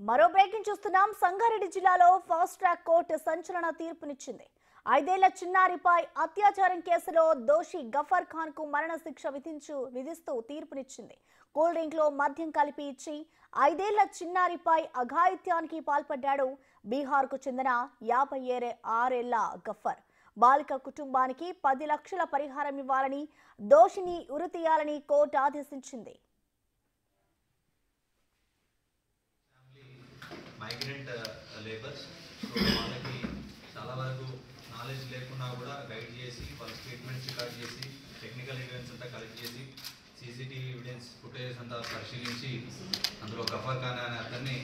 మరో బ్రేకింగ్ చూస్తున్నాం. సంగారెడ్డి జిల్లాలో ఫాస్ట్ ట్రాక్ కోర్టు సంచలన తీర్పునిచ్చింది. 5 ఏళ్ల చిన్నారిపై అత్యాచారం కేసులో దోషి గఫర్ ఖాన్ కు మరణ శిక్ష విధిస్తూ తీర్పునిచ్చింది. కూల్ డ్రింక్ లో మద్యం కలిపి ఇచ్చి 5 ఏళ్ల చిన్నారిపై అఘాయిత్యానికి పాల్పడ్డాడు బీహార్ కు చెందిన 56 ఏళ్ల గఫర్. బాలిక కుటుంబానికి 10 లక్షల పరిహారం ఇవ్వాలని, దోషిని ఉరితీయాలని కోర్టు ఆదేశించింది. మైగ్రెంట్ లేబర్స్ వాళ్ళకి చాలా వరకు నాలెడ్జ్ లేకున్నా కూడా గైడ్ చేసి వాళ్ళ స్టేట్మెంట్స్ రికార్డ్ చేసి టెక్నికల్ ఎవిడెన్స్ అంతా కలెక్ట్ చేసి సీసీటీవీ ఎవిడెన్స్ ఫుటేజెస్ అంతా పరిశీలించి అందులో గఫర్ ఖాన్ అనే అతన్ని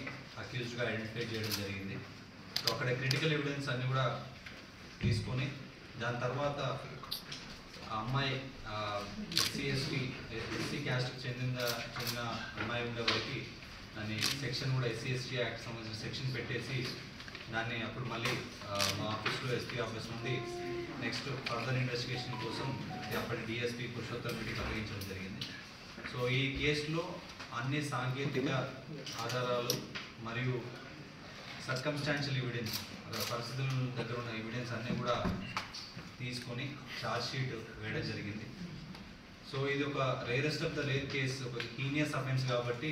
అక్యూజ్డ్గా ఐడెంటిఫై చేయడం జరిగింది. సో అక్కడ క్రిటికల్ ఎవిడెన్స్ అన్నీ కూడా తీసుకొని దాని తర్వాత ఆ అమ్మాయి ఎస్సీ క్యాస్ట్కి చెందిన అమ్మాయి ఉండేవారికి దాన్ని సెక్షన్ కూడా SC/ST యాక్ట్ సంబంధించిన సెక్షన్ పెట్టేసి దాన్ని అప్పుడు మళ్ళీ మా ఆఫీస్లో SP ఆఫీస్ నుండి నెక్స్ట్ ఫర్దర్ ఇన్వెస్టిగేషన్ కోసం అప్పటి DSP పురుషోత్తం రెడ్డికి అప్పగించడం జరిగింది. సో ఈ కేసులో అన్ని సాంకేతిక ఆధారాలు మరియు సర్కమ్స్టాన్షియల్ ఎవిడెన్స్ పరిస్థితుల దగ్గర ఉన్న ఎవిడెన్స్ అన్నీ కూడా తీసుకొని ఛార్జ్ షీట్ వేయడం జరిగింది. సో ఇది ఒక rarest of the rare case, ఒక హీనియస్ అఫెన్స్ కాబట్టి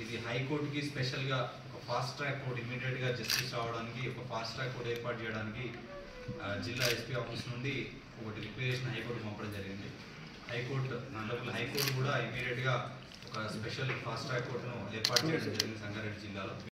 ఇది హైకోర్టుకి స్పెషల్గా ఒక ఫాస్ట్ ట్రాక్ కోర్టు ఇమీడియట్గా జస్టిస్ రావడానికి ఒక ఫాస్ట్ ట్రాక్ కోర్టు ఏర్పాటు చేయడానికి జిల్లా SP ఆఫీస్ నుండి ఒకటి రిక్వెజేషన్ హైకోర్టు పంపడం జరిగింది. హైకోర్టు కూడా ఇమీడియట్గా ఒక స్పెషల్ ఫాస్ట్ ట్రాక్ కోర్టును ఏర్పాటు చేయడం జరిగింది సంగారెడ్డి జిల్లాలో.